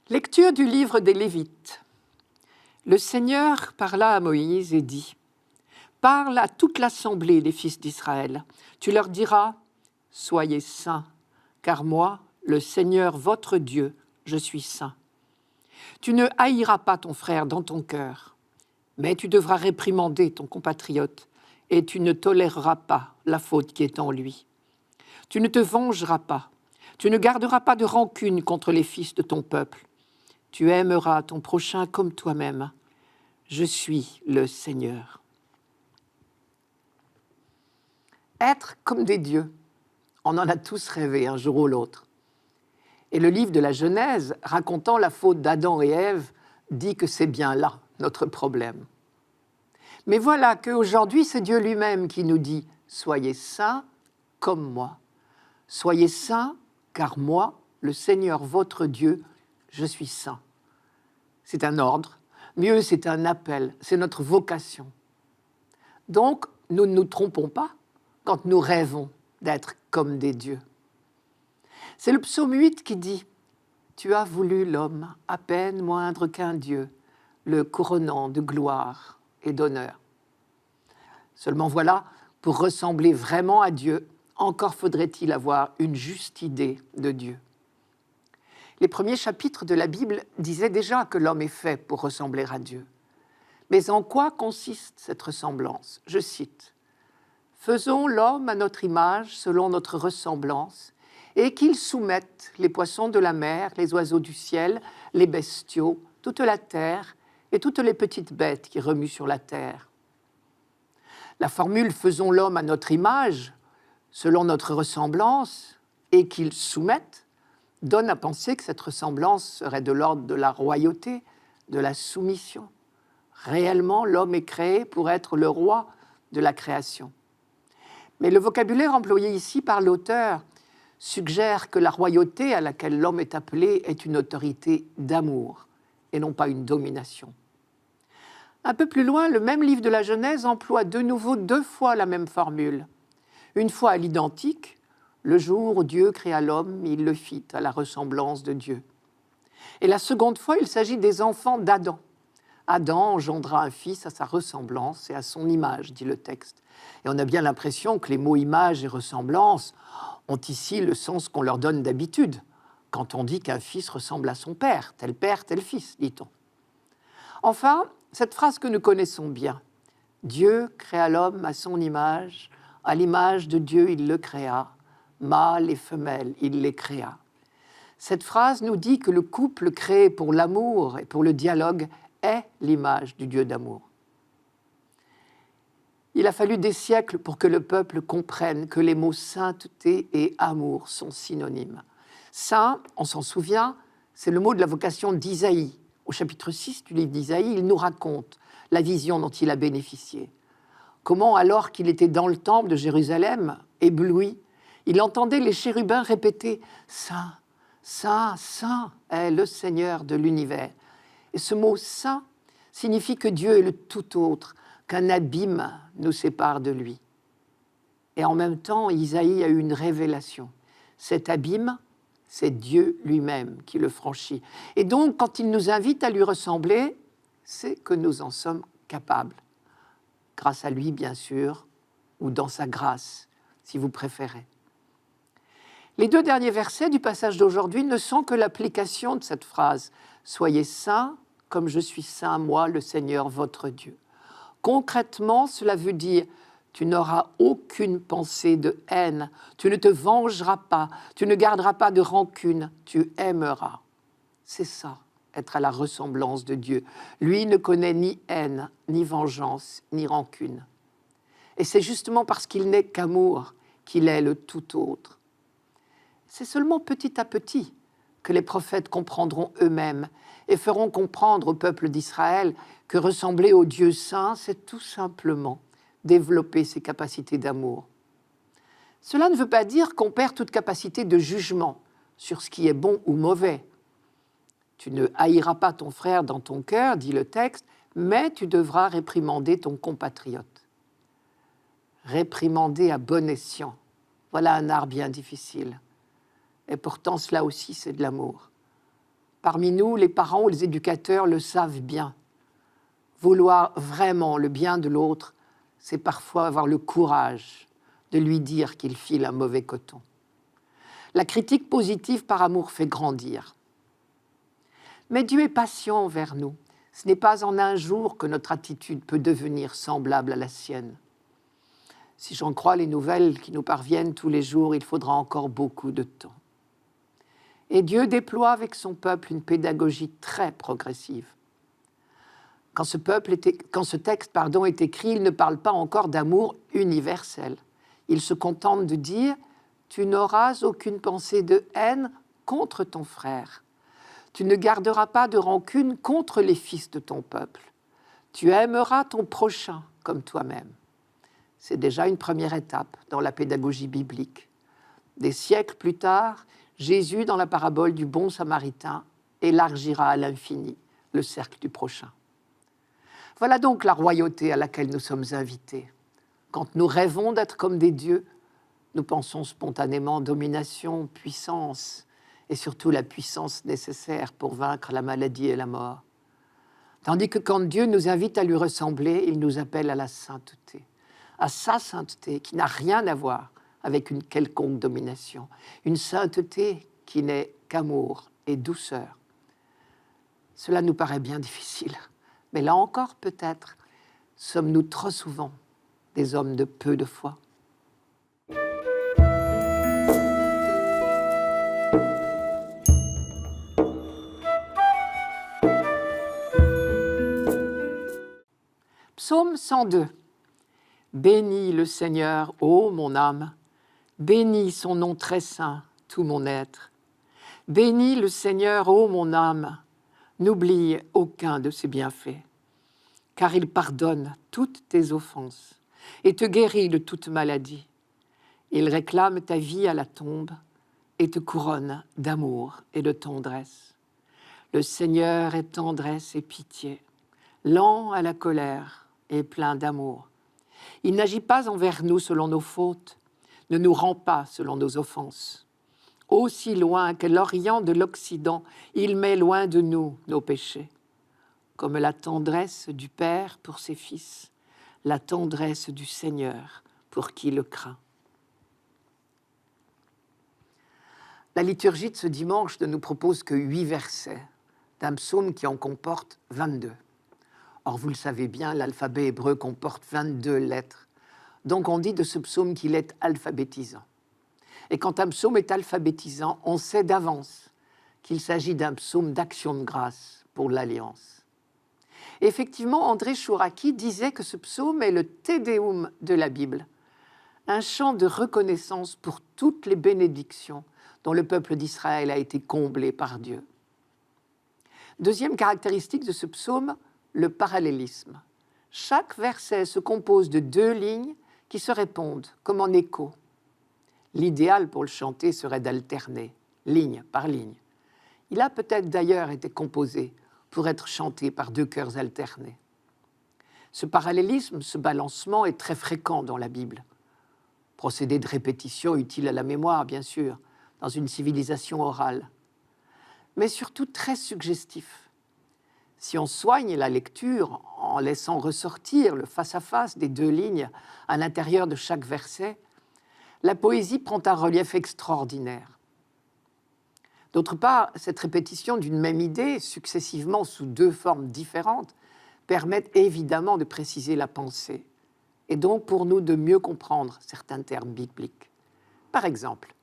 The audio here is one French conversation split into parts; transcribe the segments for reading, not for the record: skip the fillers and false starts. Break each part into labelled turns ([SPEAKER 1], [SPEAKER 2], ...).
[SPEAKER 1] Lecture du livre des Lévites. Le Seigneur parla à Moïse et dit : « Parle à toute l'assemblée des fils d'Israël. Tu leur diras : Soyez saints, car moi, le Seigneur votre Dieu, je suis saint. Tu ne haïras pas ton frère dans ton cœur, mais tu devras réprimander ton compatriote, et tu ne toléreras pas la faute qui est en lui. Tu ne te vengeras pas, tu ne garderas pas de rancune contre les fils de ton peuple. Tu aimeras ton prochain comme toi-même. Je suis le Seigneur. » Être comme des dieux, on en a tous rêvé un jour ou l'autre. Et le livre de la Genèse, racontant la faute d'Adam et Ève, dit que c'est bien là notre problème. Mais voilà qu'aujourd'hui, c'est Dieu lui-même qui nous dit : « Soyez saints comme moi. Soyez saints, car moi, le Seigneur votre Dieu, je suis saint. » C'est un ordre, mieux c'est un appel, c'est notre vocation. Donc, nous ne nous trompons pas quand nous rêvons d'être comme des dieux. C'est le psaume 8 qui dit : « Tu as voulu l'homme à peine moindre qu'un Dieu, le couronnant de gloire et d'honneur. » Seulement voilà, pour ressembler vraiment à Dieu, encore faudrait-il avoir une juste idée de Dieu. Les premiers chapitres de la Bible disaient déjà que l'homme est fait pour ressembler à Dieu. Mais en quoi consiste cette ressemblance ? Je cite : « Faisons l'homme à notre image, selon notre ressemblance, et qu'il soumette les poissons de la mer, les oiseaux du ciel, les bestiaux, toute la terre et toutes les petites bêtes qui remuent sur la terre. » La formule « faisons l'homme à notre image, selon notre ressemblance, et qu'il soumette » donne à penser que cette ressemblance serait de l'ordre de la royauté, de la soumission. Réellement, l'homme est créé pour être le roi de la création. Mais le vocabulaire employé ici par l'auteur suggère que la royauté à laquelle l'homme est appelé est une autorité d'amour et non pas une domination. Un peu plus loin, le même livre de la Genèse emploie de nouveau 2 fois la même formule. Une fois à l'identique, le jour où Dieu créa l'homme, il le fit à la ressemblance de Dieu. Et la seconde fois, il s'agit des enfants d'Adam. Adam engendra un fils à sa ressemblance et à son image, dit le texte. Et on a bien l'impression que les mots image et ressemblance ont ici le sens qu'on leur donne d'habitude, quand on dit qu'un fils ressemble à son père, tel fils, dit-on. Enfin, cette phrase que nous connaissons bien, « Dieu créa l'homme à son image, à l'image de Dieu il le créa, mâle et femelle il les créa. » Cette phrase nous dit que le couple créé pour l'amour et pour le dialogue est l'image du Dieu d'amour. Il a fallu des siècles pour que le peuple comprenne que les mots sainteté et amour sont synonymes. Saint, on s'en souvient, c'est le mot de la vocation d'Isaïe. Au chapitre 6 du livre d'Isaïe, il nous raconte la vision dont il a bénéficié. Comment, alors qu'il était dans le temple de Jérusalem, ébloui, il entendait les chérubins répéter « Saint, Saint, Saint est le Seigneur de l'univers ». Et ce mot « saint » signifie que Dieu est le tout autre, qu'un abîme nous sépare de lui. Et en même temps, Isaïe a eu une révélation. Cet abîme, c'est Dieu lui-même qui le franchit. Et donc, quand il nous invite à lui ressembler, c'est que nous en sommes capables. Grâce à lui, bien sûr, ou dans sa grâce, si vous préférez. Les 2 derniers versets du passage d'aujourd'hui ne sont que l'application de cette phrase « Soyez saints, comme je suis saint, moi, le Seigneur, votre Dieu. » Concrètement, cela veut dire « Tu n'auras aucune pensée de haine, tu ne te vengeras pas, tu ne garderas pas de rancune, tu aimeras. » C'est ça, être à la ressemblance de Dieu. Lui ne connaît ni haine, ni vengeance, ni rancune. Et c'est justement parce qu'il n'est qu'amour qu'il est le tout autre. C'est seulement petit à petit que les prophètes comprendront eux-mêmes et feront comprendre au peuple d'Israël que ressembler au Dieu saint, c'est tout simplement développer ses capacités d'amour. Cela ne veut pas dire qu'on perd toute capacité de jugement sur ce qui est bon ou mauvais. Tu ne haïras pas ton frère dans ton cœur, dit le texte, mais tu devras réprimander ton compatriote. Réprimander à bon escient, voilà un art bien difficile. Et pourtant, cela aussi, c'est de l'amour. Parmi nous, les parents ou les éducateurs le savent bien. Vouloir vraiment le bien de l'autre, c'est parfois avoir le courage de lui dire qu'il file un mauvais coton. La critique positive par amour fait grandir. Mais Dieu est patient envers nous. Ce n'est pas en un jour que notre attitude peut devenir semblable à la sienne. Si j'en crois les nouvelles qui nous parviennent tous les jours, il faudra encore beaucoup de temps. Et Dieu déploie avec son peuple une pédagogie très progressive. Quand ce texte est écrit, il ne parle pas encore d'amour universel. Il se contente de dire « Tu n'auras aucune pensée de haine contre ton frère. Tu ne garderas pas de rancune contre les fils de ton peuple. Tu aimeras ton prochain comme toi-même. » C'est déjà une première étape dans la pédagogie biblique. Des siècles plus tard, Jésus, dans la parabole du bon samaritain, élargira à l'infini le cercle du prochain. Voilà donc la royauté à laquelle nous sommes invités. Quand nous rêvons d'être comme des dieux, nous pensons spontanément domination, puissance, et surtout la puissance nécessaire pour vaincre la maladie et la mort. Tandis que quand Dieu nous invite à lui ressembler, il nous appelle à la sainteté, à sa sainteté qui n'a rien à voir avec une quelconque domination, une sainteté qui n'est qu'amour et douceur. Cela nous paraît bien difficile, mais là encore peut-être sommes-nous trop souvent des hommes de peu de foi. Psaume 102. Bénis le Seigneur, ô mon âme, bénis son nom très saint, tout mon être. Bénis le Seigneur, ô mon âme, n'oublie aucun de ses bienfaits, car il pardonne toutes tes offenses et te guérit de toute maladie. Il réclame ta vie à la tombe et te couronne d'amour et de tendresse. Le Seigneur est tendresse et pitié, lent à la colère et plein d'amour. Il n'agit pas envers nous selon nos fautes, ne nous rend pas selon nos offenses. Aussi loin que l'Orient de l'Occident, il met loin de nous nos péchés. Comme la tendresse du Père pour ses fils, la tendresse du Seigneur pour qui le craint. La liturgie de ce dimanche ne nous propose que 8 versets d'un psaume qui en comporte 22. Or, vous le savez bien, l'alphabet hébreu comporte 22 lettres. Donc, on dit de ce psaume qu'il est alphabétisant. Et quand un psaume est alphabétisant, on sait d'avance qu'il s'agit d'un psaume d'action de grâce pour l'Alliance. Effectivement, André Chouraki disait que ce psaume est le Te Deum de la Bible, un chant de reconnaissance pour toutes les bénédictions dont le peuple d'Israël a été comblé par Dieu. Deuxième caractéristique de ce psaume, le parallélisme. Chaque verset se compose de 2 lignes qui se répondent comme en écho. L'idéal pour le chanter serait d'alterner, ligne par ligne. Il a peut-être d'ailleurs été composé pour être chanté par 2 chœurs alternés. Ce parallélisme, ce balancement est très fréquent dans la Bible. Procédé de répétition utile à la mémoire, bien sûr, dans une civilisation orale. Mais surtout très suggestif. Si on soigne la lecture en laissant ressortir le face-à-face des 2 lignes à l'intérieur de chaque verset, la poésie prend un relief extraordinaire. D'autre part, cette répétition d'une même idée, successivement sous 2 formes différentes, permet évidemment de préciser la pensée, et donc pour nous de mieux comprendre certains termes bibliques. Par exemple,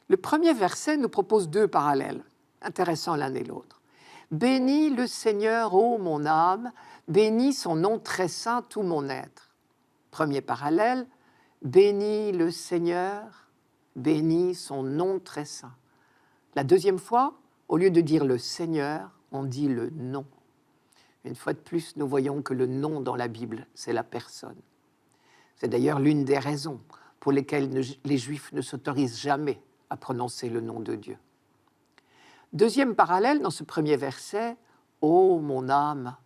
[SPEAKER 1] le premier verset nous propose 2 parallèles, intéressants l'un et l'autre. Bénis le Seigneur, ô mon âme, bénis son nom très saint, tout mon être. Premier parallèle, bénis le Seigneur, bénis son nom très saint. La deuxième fois, au lieu de dire le Seigneur, on dit le nom. Une fois de plus, nous voyons que le nom dans la Bible, c'est la personne. C'est d'ailleurs l'une des raisons pour lesquelles les Juifs ne s'autorisent jamais à prononcer le nom de Dieu. Deuxième parallèle dans ce premier verset, « Ô mon âme,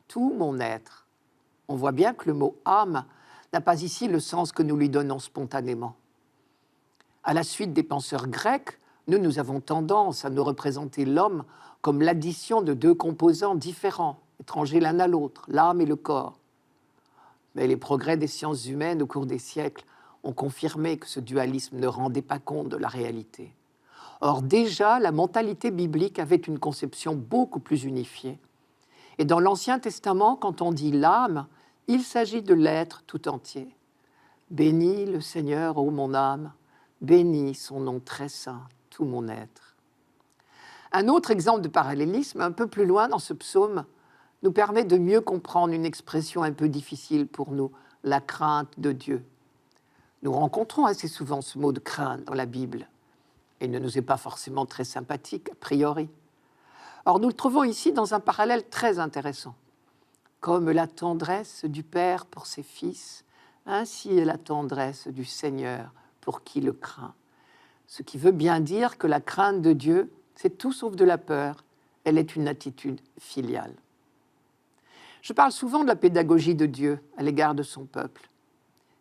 [SPEAKER 1] tout mon être ». On voit bien que le mot « âme » n'a pas ici le sens que nous lui donnons spontanément. À la suite des penseurs grecs, Nous avons tendance à nous représenter l'homme comme l'addition de deux composants différents, étrangers l'un à l'autre, l'âme et le corps. Mais les progrès des sciences humaines au cours des siècles ont confirmé que ce dualisme ne rendait pas compte de la réalité. Or, déjà, la mentalité biblique avait une conception beaucoup plus unifiée. Et dans l'Ancien Testament, quand on dit l'âme, il s'agit de l'être tout entier. Bénis le Seigneur, ô mon âme, bénis son nom très saint, tout mon être. Un autre exemple de parallélisme, un peu plus loin dans ce psaume, nous permet de mieux comprendre une expression un peu difficile pour nous, la crainte de Dieu. Nous rencontrons assez souvent ce mot de crainte dans la Bible. Et il ne nous est pas forcément très sympathique, a priori. Or, nous le trouvons ici dans un parallèle très intéressant. Comme la tendresse du Père pour ses fils, ainsi est la tendresse du Seigneur pour qui le craint. Ce qui veut bien dire que la crainte de Dieu, c'est tout sauf de la peur, elle est une attitude filiale. Je parle souvent de la pédagogie de Dieu à l'égard de son peuple.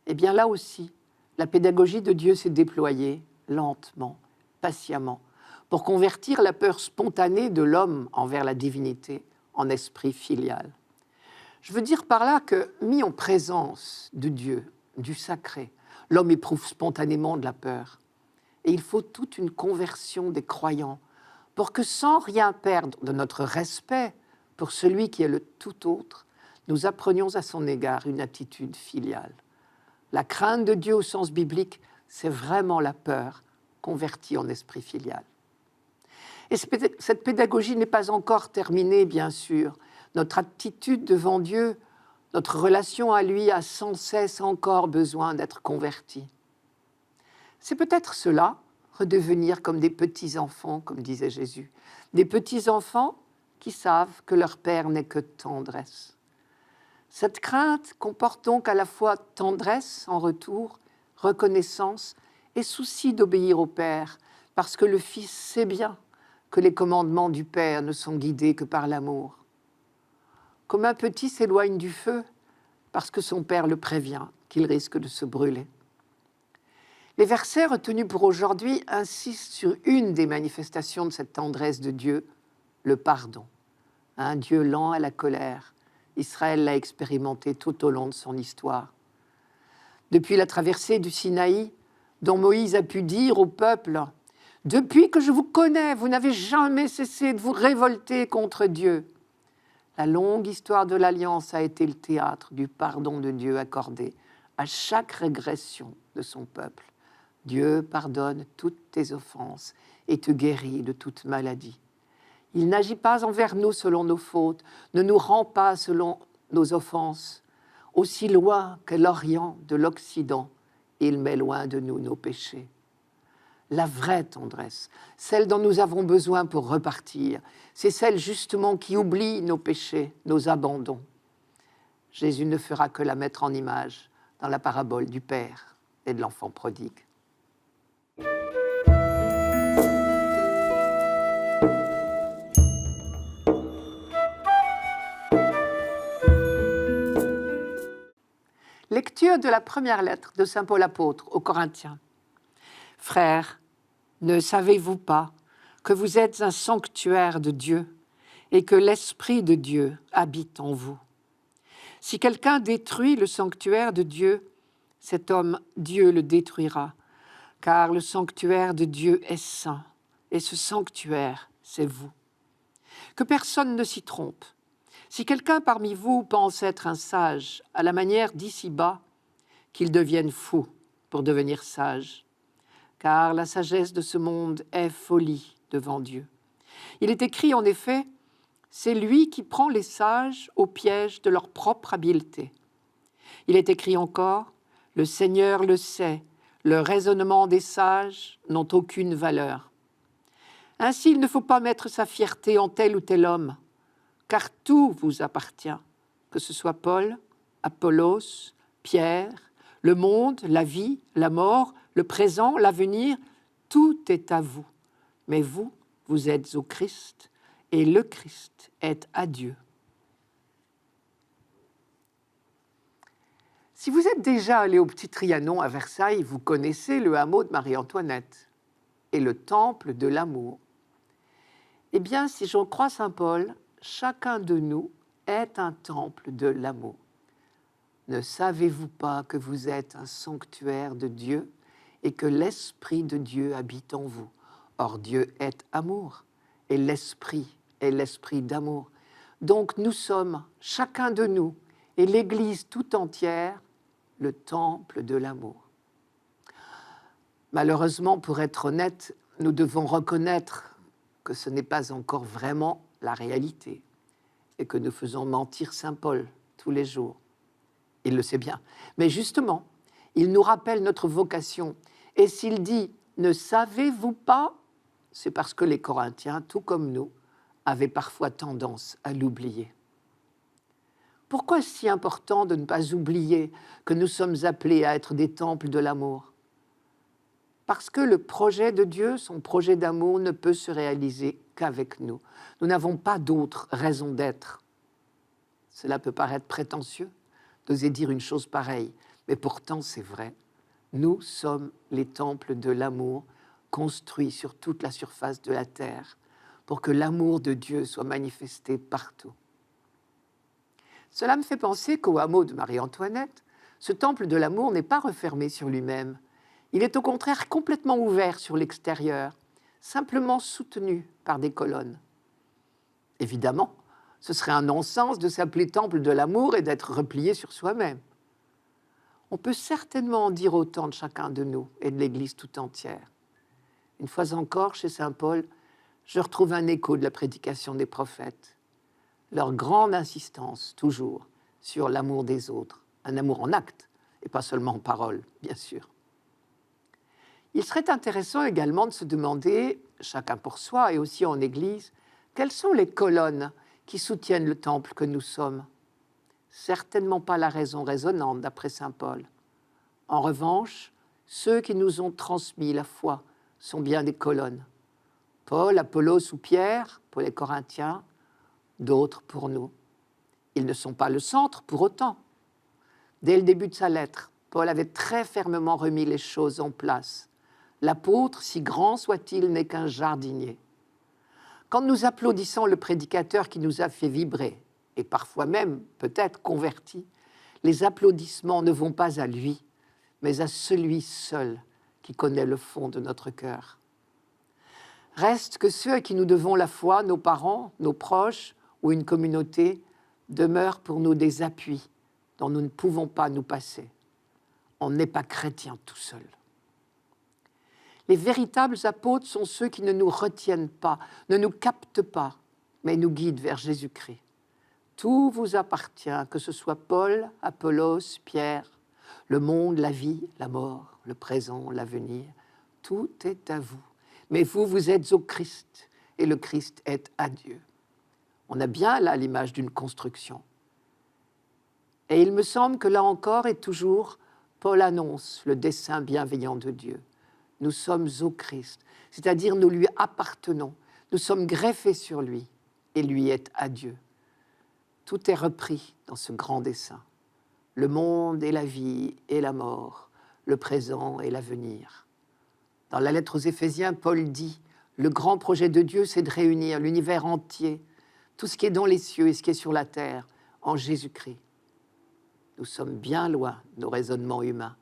[SPEAKER 1] Eh bien là aussi, la pédagogie de Dieu s'est déployée lentement, patiemment, pour convertir la peur spontanée de l'homme envers la divinité en esprit filial. Je veux dire par là que, mis en présence de Dieu, du sacré, l'homme éprouve spontanément de la peur. Et il faut toute une conversion des croyants pour que, sans rien perdre de notre respect pour celui qui est le tout autre, nous apprenions à son égard une attitude filiale. La crainte de Dieu au sens biblique, c'est vraiment la peur convertie en esprit filial. Et cette pédagogie n'est pas encore terminée, bien sûr. Notre attitude devant Dieu, notre relation à lui a sans cesse encore besoin d'être convertie. C'est peut-être cela, redevenir comme des petits-enfants, comme disait Jésus, des petits-enfants qui savent que leur Père n'est que tendresse. Cette crainte comporte donc à la fois tendresse en retour, reconnaissance et souci d'obéir au Père, parce que le Fils sait bien que les commandements du Père ne sont guidés que par l'amour. Comme un petit s'éloigne du feu, parce que son Père le prévient qu'il risque de se brûler. Les versets retenus pour aujourd'hui insistent sur une des manifestations de cette tendresse de Dieu, le pardon. Un Dieu lent à la colère. Israël l'a expérimenté tout au long de son histoire. Depuis la traversée du Sinaï, dont Moïse a pu dire au peuple « Depuis que je vous connais, vous n'avez jamais cessé de vous révolter contre Dieu ». La longue histoire de l'Alliance a été le théâtre du pardon de Dieu accordé à chaque régression de son peuple. Dieu pardonne toutes tes offenses et te guérit de toute maladie. Il n'agit pas envers nous selon nos fautes, ne nous rend pas selon nos offenses. Aussi loin que l'Orient de l'Occident, il met loin de nous nos péchés. La vraie tendresse, celle dont nous avons besoin pour repartir, c'est celle justement qui oublie nos péchés, nos abandons. Jésus ne fera que la mettre en image dans la parabole du Père et de l'enfant prodigue. Lecture de la première lettre de saint Paul apôtre aux Corinthiens. Frères, ne savez-vous pas que vous êtes un sanctuaire de Dieu et que l'Esprit de Dieu habite en vous? Si quelqu'un détruit le sanctuaire de Dieu, cet homme, Dieu le détruira, car le sanctuaire de Dieu est saint, et ce sanctuaire, c'est vous. Que personne ne s'y trompe. Si quelqu'un parmi vous pense être un sage à la manière d'ici-bas, qu'il devienne fou pour devenir sage. Car la sagesse de ce monde est folie devant Dieu. Il est écrit en effet, c'est lui qui prend les sages au piège de leur propre habileté. Il est écrit encore, le Seigneur le sait, le raisonnement des sages n'ont aucune valeur. Ainsi, il ne faut pas mettre sa fierté en tel ou tel homme, car tout vous appartient, que ce soit Paul, Apollos, Pierre, le monde, la vie, la mort, le présent, l'avenir, tout est à vous. Mais vous, vous êtes au Christ, et le Christ est à Dieu. Si vous êtes déjà allé au Petit Trianon à Versailles, vous connaissez le hameau de Marie-Antoinette. et le temple de l'amour. Eh bien, si j'en crois saint Paul, chacun de nous est un temple de l'amour. Ne savez-vous pas que vous êtes un sanctuaire de Dieu et que l'Esprit de Dieu habite en vous? Or, Dieu est amour et l'Esprit est l'Esprit d'amour. Donc, nous sommes, chacun de nous, et l'Église tout entière, le temple de l'amour. Malheureusement, pour être honnête, nous devons reconnaître que ce n'est pas encore vraiment la réalité et que nous faisons mentir saint Paul tous les jours. Il le sait bien. Mais justement, il nous rappelle notre vocation. Et s'il dit « Ne savez-vous pas ?» c'est parce que les Corinthiens, tout comme nous, avaient parfois tendance à l'oublier. Pourquoi est-ce si important de ne pas oublier que nous sommes appelés à être des temples de l'amour? Parce que le projet de Dieu, son projet d'amour, ne peut se réaliser qu'avec nous. Nous n'avons pas d'autre raison d'être. Cela peut paraître prétentieux d'oser dire une chose pareille, mais pourtant c'est vrai. Nous sommes les temples de l'amour construits sur toute la surface de la terre pour que l'amour de Dieu soit manifesté partout. Cela me fait penser qu'au hameau de Marie-Antoinette, ce temple de l'amour n'est pas refermé sur lui-même. Il est au contraire complètement ouvert sur l'extérieur, simplement soutenu par des colonnes. Évidemment, ce serait un non-sens de s'appeler temple de l'amour et d'être replié sur soi-même. On peut certainement en dire autant de chacun de nous et de l'Église tout entière. Une fois encore, chez saint Paul, je retrouve un écho de la prédication des prophètes. Leur grande insistance, toujours, sur l'amour des autres. Un amour en acte, et pas seulement en parole, bien sûr. Il serait intéressant également de se demander, chacun pour soi et aussi en Église, quelles sont les colonnes qui soutiennent le temple que nous sommes. Certainement pas la raison raisonnante, d'après saint Paul. En revanche, ceux qui nous ont transmis la foi sont bien des colonnes. Paul, Apollos ou Pierre, pour les Corinthiens, d'autres pour nous. Ils ne sont pas le centre pour autant. Dès le début de sa lettre, Paul avait très fermement remis les choses en place. L'apôtre, si grand soit-il, n'est qu'un jardinier. Quand nous applaudissons le prédicateur qui nous a fait vibrer, et parfois même, peut-être, convertis, les applaudissements ne vont pas à lui, mais à celui seul qui connaît le fond de notre cœur. Reste que ceux à qui nous devons la foi, nos parents, nos proches ou une communauté, demeurent pour nous des appuis dont nous ne pouvons pas nous passer. On n'est pas chrétien tout seul. Les véritables apôtres sont ceux qui ne nous retiennent pas, ne nous captent pas, mais nous guident vers Jésus-Christ. Tout vous appartient, que ce soit Paul, Apollos, Pierre, le monde, la vie, la mort, le présent, l'avenir. Tout est à vous. Mais vous, vous êtes au Christ, et le Christ est à Dieu. On a bien là l'image d'une construction. Et il me semble que là encore et toujours, Paul annonce le dessein bienveillant de Dieu. Nous sommes au Christ, c'est-à-dire nous lui appartenons, nous sommes greffés sur lui, et lui est à Dieu. Tout est repris dans ce grand dessein. Le monde et la vie et la mort, le présent et l'avenir. Dans la lettre aux Éphésiens, Paul dit « Le grand projet de Dieu, c'est de réunir l'univers entier, tout ce qui est dans les cieux et ce qui est sur la terre, en Jésus-Christ. » Nous sommes bien loin de nos raisonnements humains.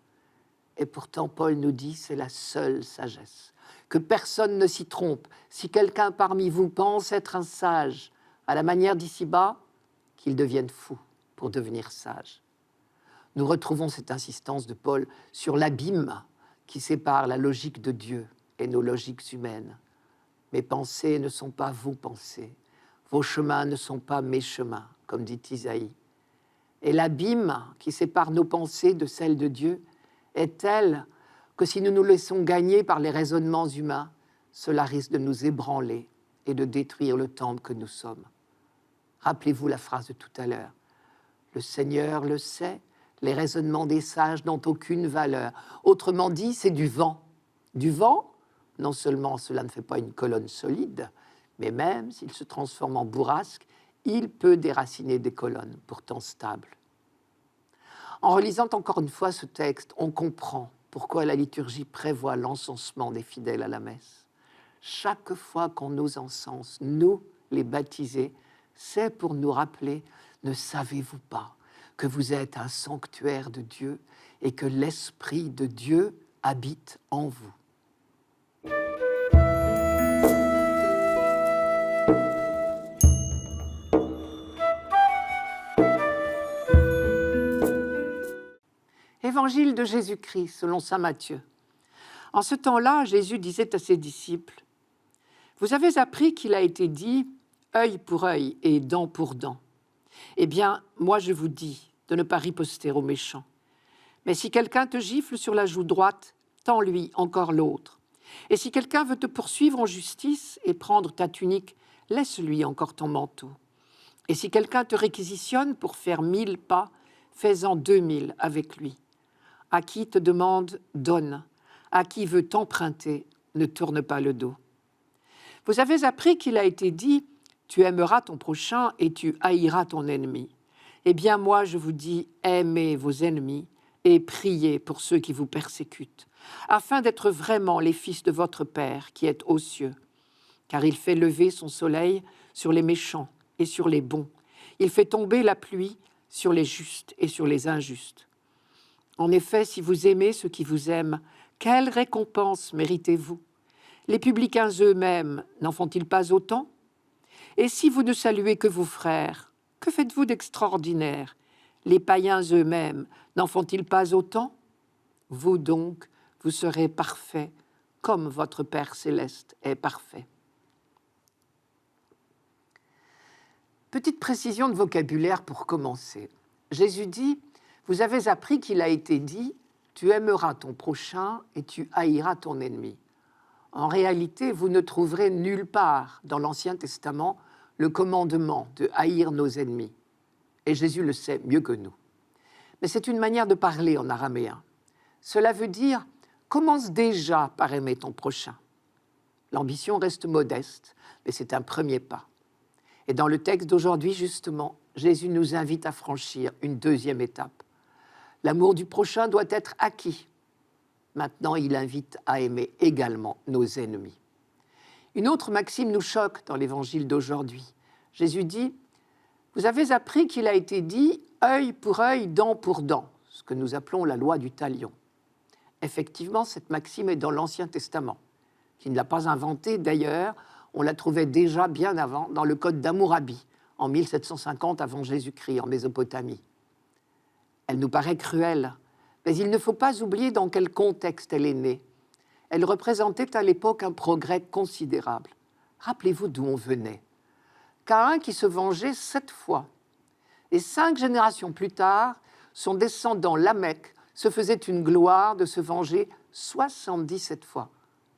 [SPEAKER 1] Et pourtant, Paul nous dit, c'est la seule sagesse. Que personne ne s'y trompe. Si quelqu'un parmi vous pense être un sage, à la manière d'ici-bas, qu'il devienne fou pour devenir sage. Nous retrouvons cette insistance de Paul sur l'abîme qui sépare la logique de Dieu et nos logiques humaines. Mes pensées ne sont pas vos pensées. Vos chemins ne sont pas mes chemins, comme dit Isaïe. Et l'abîme qui sépare nos pensées de celles de Dieu est telle que si nous nous laissons gagner par les raisonnements humains, cela risque de nous ébranler et de détruire le temple que nous sommes. Rappelez-vous la phrase de tout à l'heure. Le Seigneur le sait, les raisonnements des sages n'ont aucune valeur. Autrement dit, c'est du vent. Du vent, non seulement cela ne fait pas une colonne solide, mais même s'il se transforme en bourrasque, il peut déraciner des colonnes pourtant stables. En relisant encore une fois ce texte, on comprend pourquoi la liturgie prévoit l'encensement des fidèles à la messe. Chaque fois qu'on nous encense, nous, les baptisés, c'est pour nous rappeler, ne savez-vous pas que vous êtes un sanctuaire de Dieu et que l'Esprit de Dieu habite en vous. Évangile de Jésus-Christ selon saint Matthieu. En ce temps-là, Jésus disait à ses disciples, « Vous avez appris qu'il a été dit « œil pour œil et dent pour dent ». Eh bien, moi je vous dis de ne pas riposter aux méchants. Mais si quelqu'un te gifle sur la joue droite, tends-lui encore l'autre. Et si quelqu'un veut te poursuivre en justice et prendre ta tunique, laisse-lui encore ton manteau. Et si quelqu'un te réquisitionne pour faire 1000 pas, fais-en 2000 avec lui. À qui te demande, donne. À qui veut t'emprunter, ne tourne pas le dos. Vous avez appris qu'il a été dit, tu aimeras ton prochain et tu haïras ton ennemi. Eh bien, moi, je vous dis, aimez vos ennemis et priez pour ceux qui vous persécutent, afin d'être vraiment les fils de votre Père qui est aux cieux. Car il fait lever son soleil sur les méchants et sur les bons. Il fait tomber la pluie sur les justes et sur les injustes. En effet, si vous aimez ceux qui vous aiment, quelle récompense méritez-vous? Les publicains eux-mêmes n'en font-ils pas autant? Et si vous ne saluez que vos frères, que faites-vous d'extraordinaire? Les païens eux-mêmes n'en font-ils pas autant? Vous donc, vous serez parfaits, comme votre Père céleste est parfait. Petite précision de vocabulaire pour commencer. Jésus dit, vous avez appris qu'il a été dit, tu aimeras ton prochain et tu haïras ton ennemi. En réalité, vous ne trouverez nulle part dans l'Ancien Testament le commandement de haïr nos ennemis. Et Jésus le sait mieux que nous. Mais c'est une manière de parler en araméen. Cela veut dire, commence déjà par aimer ton prochain. L'ambition reste modeste, mais c'est un premier pas. Et dans le texte d'aujourd'hui, justement, Jésus nous invite à franchir une deuxième étape. L'amour du prochain doit être acquis. Maintenant, il invite à aimer également nos ennemis. Une autre maxime nous choque dans l'évangile d'aujourd'hui. Jésus dit, vous avez appris qu'il a été dit œil pour œil, dent pour dent, ce que nous appelons la loi du talion. Effectivement, cette maxime est dans l'Ancien Testament, qui ne l'a pas inventée d'ailleurs, on la trouvait déjà bien avant dans le Code d'Hammurabi, en 1750 avant Jésus-Christ, en Mésopotamie. Elle nous paraît cruelle, mais il ne faut pas oublier dans quel contexte elle est née. Elle représentait à l'époque un progrès considérable. Rappelez-vous d'où on venait. Caïn qui se vengeait 7 fois. Et 5 générations plus tard, son descendant Lamech se faisait une gloire de se venger 77 fois.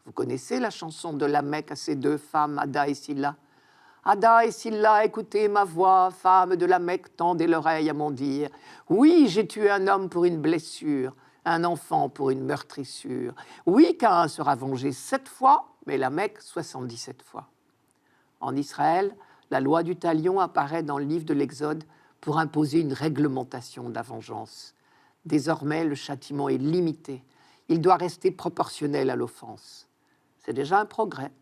[SPEAKER 1] Vous connaissez la chanson de Lamech à ses 2 femmes, Ada et Silla. Ada et Silla, écoutez ma voix, femmes de Lamech, tendez l'oreille à mon dire. Oui, j'ai tué un homme pour une blessure, un enfant pour une meurtrissure. Oui, Caïn sera vengé 7 fois, mais Lamech 77 fois. En Israël, la loi du talion apparaît dans le livre de l'Exode pour imposer une réglementation de la vengeance. Désormais, le châtiment est limité. Il doit rester proportionnel à l'offense. C'est déjà un progrès.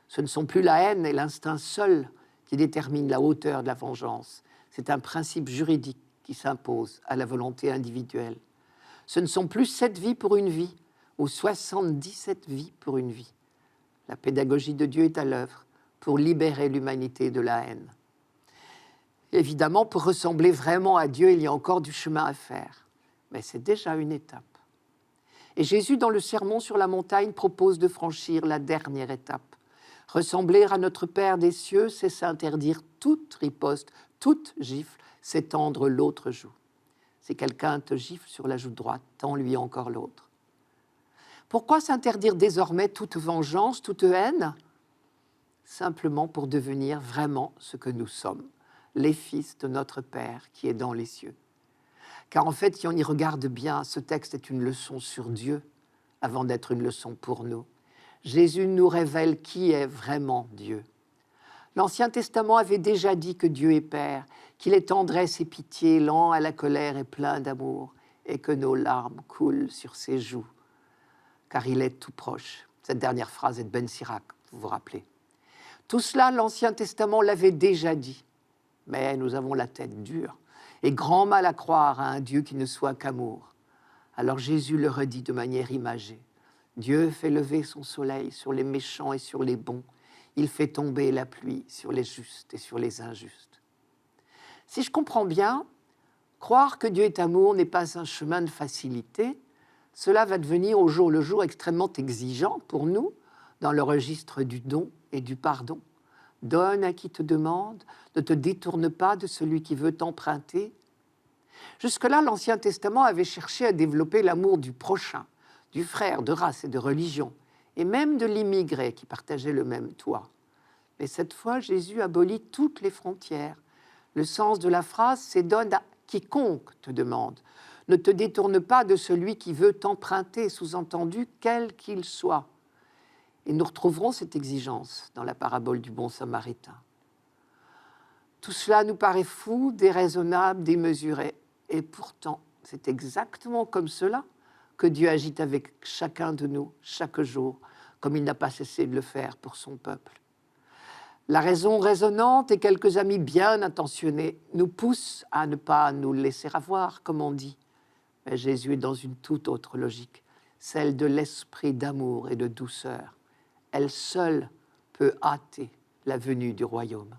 [SPEAKER 1] Ce ne sont plus la haine et l'instinct seul qui déterminent la hauteur de la vengeance. C'est un principe juridique qui s'impose à la volonté individuelle. Ce ne sont plus 7 vies pour une vie ou 77 vies pour une vie. La pédagogie de Dieu est à l'œuvre pour libérer l'humanité de la haine. Évidemment, pour ressembler vraiment à Dieu, il y a encore du chemin à faire. Mais c'est déjà une étape. Et Jésus, dans le Sermon sur la montagne, propose de franchir la dernière étape. Ressembler à notre Père des cieux, c'est s'interdire toute riposte, toute gifle, c'est tendre l'autre joue. Si quelqu'un te gifle sur la joue droite, tends-lui encore l'autre. Pourquoi s'interdire désormais toute vengeance, toute haine? Simplement pour devenir vraiment ce que nous sommes, les fils de notre Père qui est dans les cieux. Car en fait, si on y regarde bien, ce texte est une leçon sur Dieu avant d'être une leçon pour nous. Jésus nous révèle qui est vraiment Dieu. L'Ancien Testament avait déjà dit que Dieu est Père, qu'il est tendresse et pitié, lent à la colère et plein d'amour, et que nos larmes coulent sur ses joues. car il est tout proche. Cette dernière phrase est de Ben Sirac, vous vous rappelez. Tout cela, l'Ancien Testament l'avait déjà dit, mais nous avons la tête dure et grand mal à croire à un Dieu qui ne soit qu'amour. Alors Jésus le redit de manière imagée. Dieu fait lever son soleil sur les méchants et sur les bons. Il fait tomber la pluie sur les justes et sur les injustes. Si je comprends bien, croire que Dieu est amour n'est pas un chemin de facilité. Cela va devenir au jour le jour extrêmement exigeant pour nous dans le registre du don et du pardon. Donne à qui te demande, ne te détourne pas de celui qui veut t'emprunter. Jusque-là, l'Ancien Testament avait cherché à développer l'amour du prochain, du frère, de race et de religion, et même de l'immigré qui partageait le même toit. Mais cette fois, Jésus abolit toutes les frontières. Le sens de la phrase, c'est « donne à quiconque te demande ». Ne te détourne pas de celui qui veut t'emprunter, sous-entendu, quel qu'il soit. Et nous retrouverons cette exigence dans la parabole du bon samaritain. Tout cela nous paraît fou, déraisonnable, démesuré. Et pourtant, c'est exactement comme cela que Dieu agit avec chacun de nous, chaque jour, comme il n'a pas cessé de le faire pour son peuple. La raison raisonnante et quelques amis bien intentionnés nous poussent à ne pas nous laisser avoir, comme on dit. Mais Jésus est dans une toute autre logique, celle de l'esprit d'amour et de douceur. Elle seule peut hâter la venue du royaume.